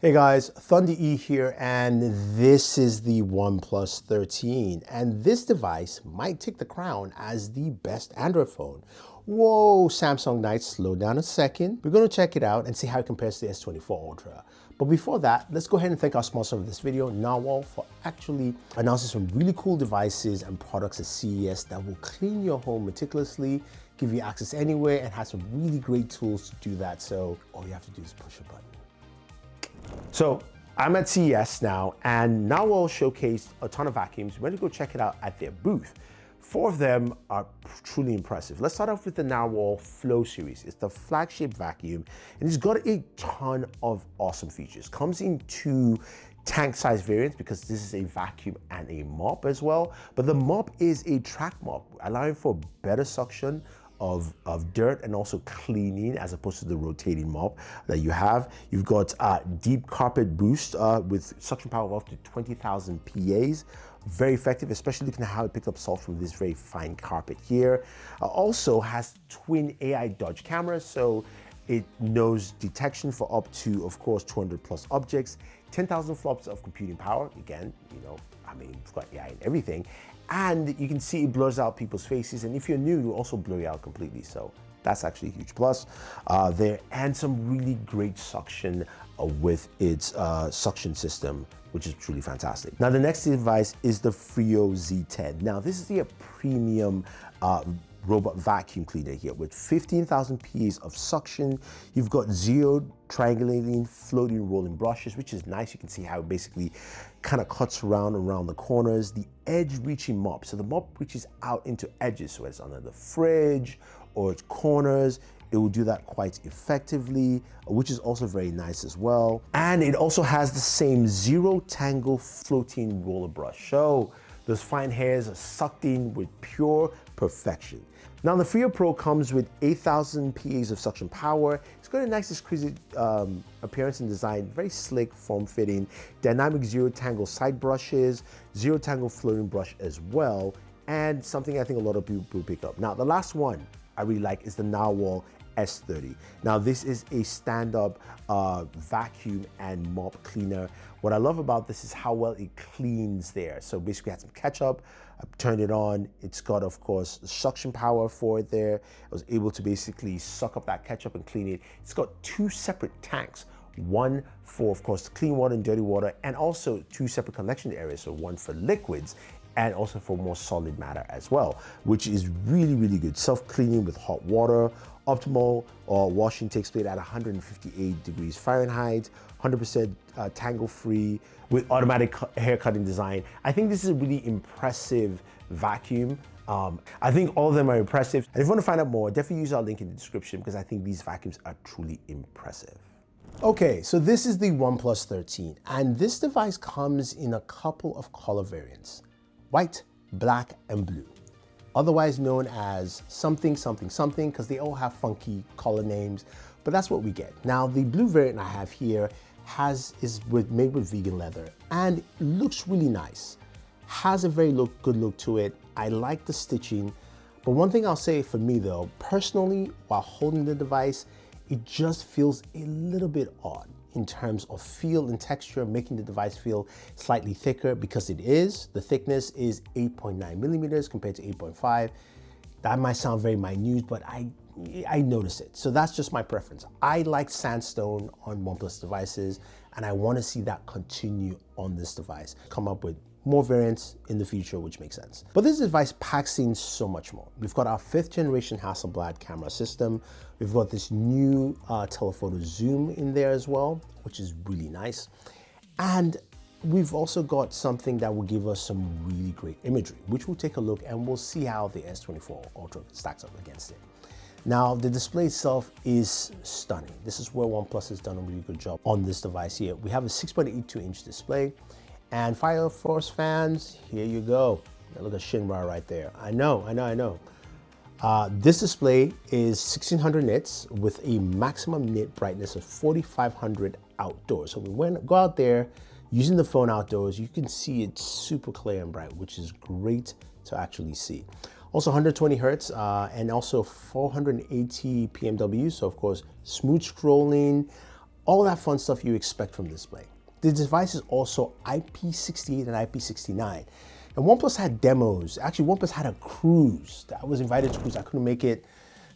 Hey guys, Thunder E here, and this is the OnePlus 13, and this device might take the crown as the best Android phone. Whoa, Samsung Knights, slow down a second. We're going to check it out and see how it compares to the S24 Ultra. But before that, let's go ahead and thank our sponsor of this video, Narwhal, for actually announcing some really cool devices and products at CES that will clean your home meticulously, give you access anywhere, and has some really great tools to do that. So all you have to do is push a button. So I'm at CES now, and Narwhal showcased a ton of vacuums. We went to go check it out at their booth. 4 of them are truly impressive. Let's start off with the Narwhal Flow series. It's the flagship vacuum, and it's got a ton of awesome features. Comes in 2 tank-sized variants because this is a vacuum and a mop as well. But the mop is a track mop, allowing for better suction of dirt and also cleaning as opposed to the rotating mop that you have. You've got deep carpet boost with suction power of up to 20,000 PAs. Very effective, especially looking at how it picked up salt from this very fine carpet here. Also has twin AI dodge cameras, so it knows detection for up to, of course, 200 plus objects, 10,000 flops of computing power. Again, it's got AI and everything. And you can see it blurs out people's faces. And if you're new, it'll also blur you out completely. So that's actually a huge plus there. And some really great suction with its suction system, which is truly fantastic. Now, the next device is the Frio Z10. Now, this is a premium robot vacuum cleaner here with 15,000 PAs of suction. You've got 0 triangulating floating rolling brushes, which is nice. You can see how it basically kind of cuts around the corners. The edge reaching mop, so the mop reaches out into edges, so it's under the fridge or its corners. It will do that quite effectively, which is also very nice as well. And it also has the same 0 tangle floating roller brush, so those fine hairs are sucked in with pure perfection. Now, the Frio Pro comes with 8,000 PAs of suction power. It's got a nice exquisite appearance and design, very slick, form-fitting, dynamic 0 tangle side brushes, 0 tangle floating brush as well, and something I think a lot of people will pick up. Now, the last one I really like is the Narwhal S30. Now, this is a stand-up vacuum and mop cleaner. What I love about this is how well it cleans there. So basically, I had some ketchup, I turned it on. It's got, of course, suction power for it there. I was able to basically suck up that ketchup and clean it. It's got 2 separate tanks. One for, of course, clean water and dirty water, and also 2 separate collection areas. So one for liquids and also for more solid matter as well, which is really, really good. Self-cleaning with hot water. Optimal washing takes place at 158 degrees Fahrenheit, 100% tangle-free with automatic hair cutting design. I think this is a really impressive vacuum. I think all of them are impressive. And if you want to find out more, definitely use our link in the description because I think these vacuums are truly impressive. Okay, so this is the OnePlus 13, and this device comes in a couple of color variants: white, black, and blue. Otherwise known as something, something, something, because they all have funky color names, but that's what we get. Now, the blue variant I have here is made with vegan leather and looks really nice. Has a very good look to it. I like the stitching, but one thing I'll say for me though, personally, while holding the device, it just feels a little bit odd in terms of feel and texture, making the device feel slightly thicker because it is. The thickness is 8.9 millimeters compared to 8.5. That might sound very minute, but I notice it. So that's just my preference. I like sandstone on OnePlus devices, and I want to see that continue on this device. Come up with more variants in the future, which makes sense. But this device packs in so much more. We've got our 5th generation Hasselblad camera system. We've got this new telephoto zoom in there as well, which is really nice. And we've also got something that will give us some really great imagery, which we'll take a look and we'll see how the S24 Ultra stacks up against it. Now, the display itself is stunning. This is where OnePlus has done a really good job on this device here. We have a 6.82-inch display. And Fire Force fans, here you go. Now look at Shinra right there. I know. This display is 1600 nits with a maximum nit brightness of 4500 outdoors. So when we go out there using the phone outdoors, you can see it's super clear and bright, which is great to actually see. Also 120 hertz and also 480 PMW. So of course, smooth scrolling, all that fun stuff you expect from the display. The device is also IP68 and IP69. And OnePlus had demos. Actually, OnePlus had a cruise. I was invited to cruise. I couldn't make it.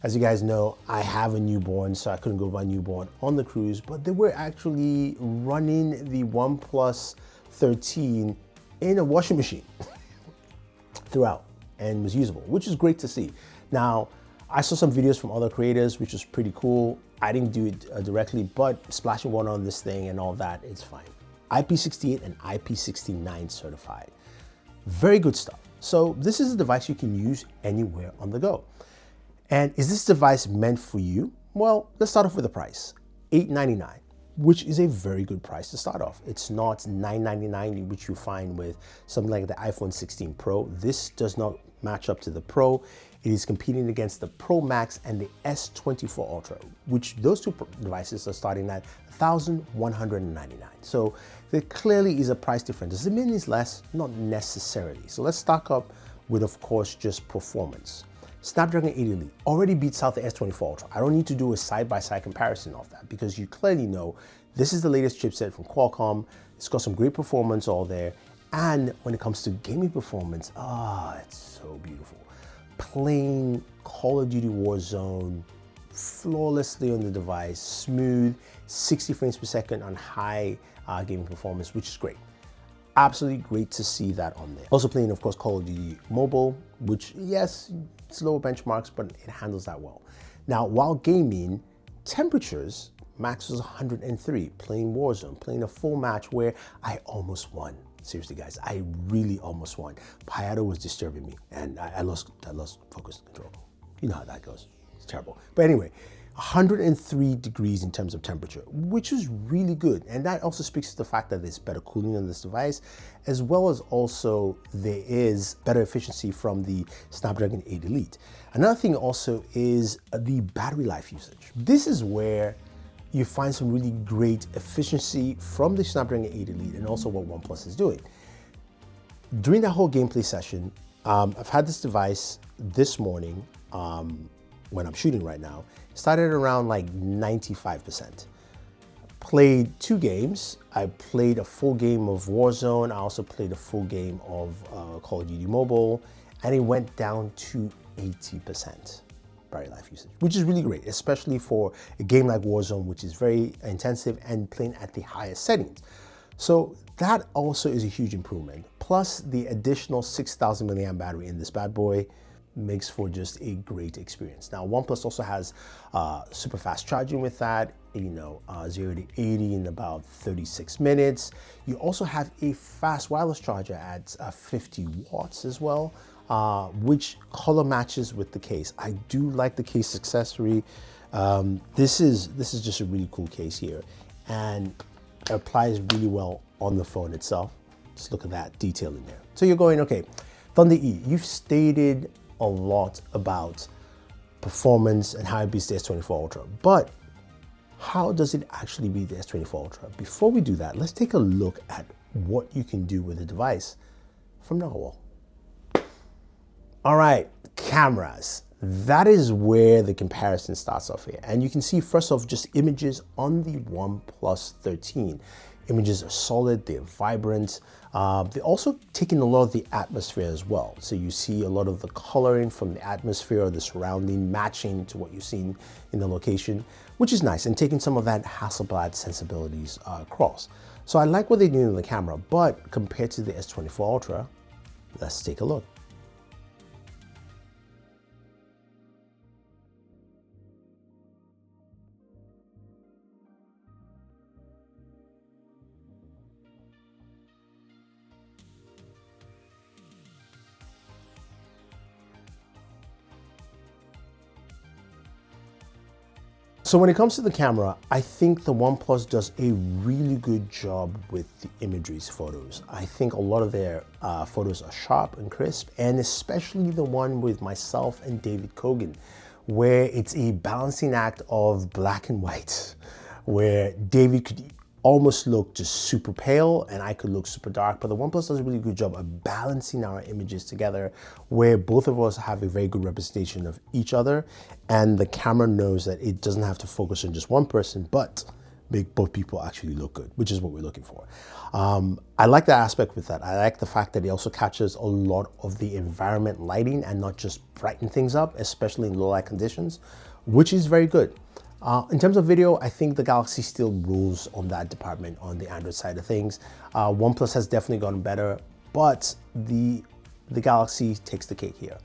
As you guys know, I have a newborn, so I couldn't go with my newborn on the cruise, but they were actually running the OnePlus 13 in a washing machine throughout and was usable, which is great to see. Now, I saw some videos from other creators, which was pretty cool. I didn't do it directly, but splashing water on this thing and all that, it's fine. IP68 and IP69 certified. Very good stuff. So this is a device you can use anywhere on the go. And is this device meant for you? Well, let's start off with the price, $899, which is a very good price to start off. It's not $999, which you find with something like the iPhone 16 Pro. This does not match up to the Pro. It is competing against the Pro Max and the S24 Ultra, which those two devices are starting at $1,199. So there clearly is a price difference. Does it mean it's less? Not necessarily. So let's stock up with, of course, just performance. Snapdragon 8 Elite already beats out the S24 Ultra. I don't need to do a side-by-side comparison of that because you clearly know this is the latest chipset from Qualcomm. It's got some great performance all there. And when it comes to gaming performance, it's so beautiful. Playing Call of Duty Warzone flawlessly on the device, smooth, 60 frames per second on high gaming performance, which is great. Absolutely great to see that on there. Also playing, of course, Call of Duty Mobile, which, yes, it's lower benchmarks, but it handles that well. Now, while gaming, temperatures, max was 103, playing Warzone, playing a full match where I almost won. Seriously, guys, I really almost won. Hayato was disturbing me, and I lost focus and control. You know how that goes. It's terrible. But anyway, 103 degrees in terms of temperature, which is really good. And that also speaks to the fact that there's better cooling on this device, as well as also there is better efficiency from the Snapdragon 8 Elite. Another thing also is the battery life usage. This is where you find some really great efficiency from the Snapdragon 8 Elite and also what OnePlus is doing. During that whole gameplay session, I've had this device this morning when I'm shooting right now. Started around like 95%. Played 2 games. I played a full game of Warzone. I also played a full game of Call of Duty Mobile, and it went down to 80% battery life usage, which is really great, especially for a game like Warzone, which is very intensive and playing at the highest settings. So that also is a huge improvement. Plus the additional 6,000 milliamp battery in this bad boy makes for just a great experience. Now, OnePlus also has super fast charging with that, 0 to 80 in about 36 minutes. You also have a fast wireless charger at 50 watts as well, which color matches with the case. I do like the case accessory. This is just a really cool case here, and it applies really well on the phone itself. Just look at that detail in there. So you're going, okay, Thunder E, you've stated a lot about performance and how it beats the S24 Ultra, but how does it actually beat the S24 Ultra? Before we do that, let's take a look at what you can do with the device from Narwhal. All right, cameras. That is where the comparison starts off here. And you can see, first off, just images on the OnePlus 13. Images are solid, they're vibrant. They're also taking a lot of the atmosphere as well. So you see a lot of the coloring from the atmosphere or the surrounding matching to what you've seen in the location, which is nice, and taking some of that Hasselblad sensibilities across. So I like what they're doing in the camera, but compared to the S24 Ultra, let's take a look. So when it comes to the camera, I think the OnePlus does a really good job with the imagery's photos. I think a lot of their photos are sharp and crisp, and especially the one with myself and David Kogan, where it's a balancing act of black and white, where David could almost look just super pale and I could look super dark, but the OnePlus does a really good job of balancing our images together, where both of us have a very good representation of each other, and the camera knows that it doesn't have to focus on just one person, but make both people actually look good, which is what we're looking for. I like that aspect with that. I like the fact that it also captures a lot of the environment lighting and not just brighten things up, especially in low light conditions, which is very good. In terms of video, I think the Galaxy still rules on that department on the Android side of things. OnePlus has definitely gotten better, but the Galaxy takes the cake here.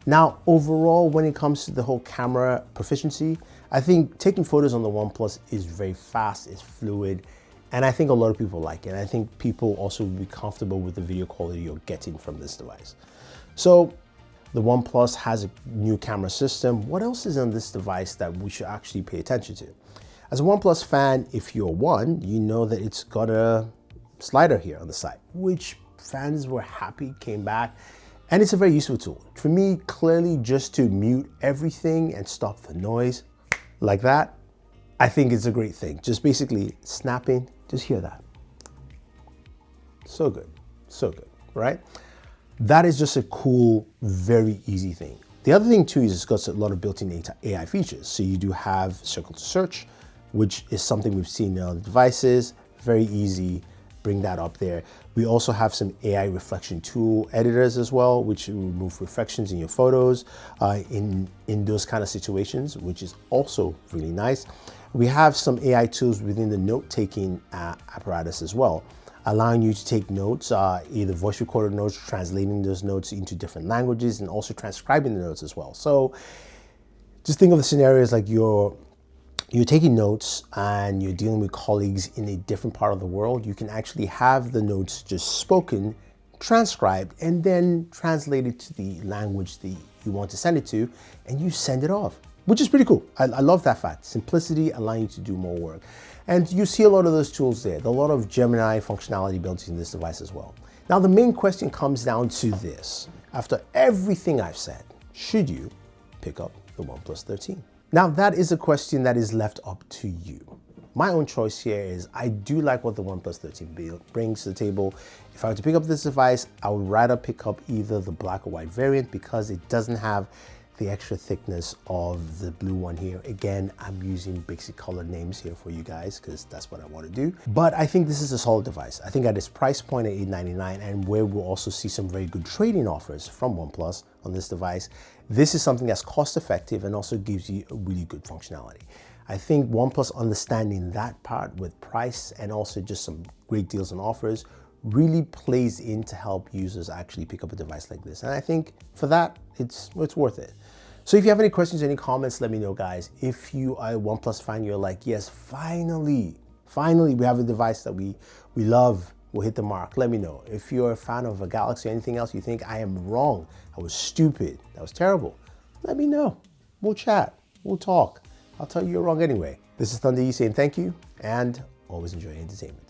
Now, overall, when it comes to the whole camera proficiency, I think taking photos on the OnePlus is very fast, it's fluid, and I think a lot of people like it. I think people also will be comfortable with the video quality you're getting from this device. So the OnePlus has a new camera system. What else is on this device that we should actually pay attention to? As a OnePlus fan, if you're one, you know that it's got a slider here on the side, which fans were happy came back. And it's a very useful tool. For me, clearly just to mute everything and stop the noise like that, I think it's a great thing. Just basically snapping, just hear that. So good, right? That is just a cool, very easy thing. The other thing too is it's got a lot of built-in AI features. So you do have circle to search, which is something we've seen on the devices, very easy. Bring that up there. We also have some AI reflection tool editors as well, which remove reflections in your photos in those kind of situations, which is also really nice. We have some AI tools within the note-taking apparatus as well, allowing you to take notes, either voice recorded notes, translating those notes into different languages, and also transcribing the notes as well. So just think of the scenarios like you're taking notes and you're dealing with colleagues in a different part of the world. You can actually have the notes just spoken, transcribed, and then translated to the language that you want to send it to, and you send it off, which is pretty cool. I love that fact. Simplicity allowing you to do more work. And you see a lot of those tools there. There's a lot of Gemini functionality built into this device as well. Now, the main question comes down to this. After everything I've said, should you pick up the OnePlus 13? Now, that is a question that is left up to you. My own choice here is I do like what the OnePlus 13 brings to the table. If I were to pick up this device, I would rather pick up either the black or white variant because it doesn't have the extra thickness of the blue one here. Again, I'm using basic color names here for you guys because that's what I want to do. But I think this is a solid device. I think at its price point at $899 and where we'll also see some very good trading offers from OnePlus on this device, this is something that's cost effective and also gives you a really good functionality. I think OnePlus understanding that part with price and also just some great deals and offers really plays in to help users actually pick up a device like this. And I think for that, it's worth it. So if you have any questions, any comments, let me know, guys. If you are a OnePlus fan, you're like, yes, finally we have a device that we love, will hit the mark. Let me know. If you're a fan of a Galaxy or anything else, you think I am wrong, I was stupid, that was terrible, let me know. We'll chat, we'll talk. I'll tell you you're wrong anyway. This is Thunder E saying thank you and always enjoy entertainment.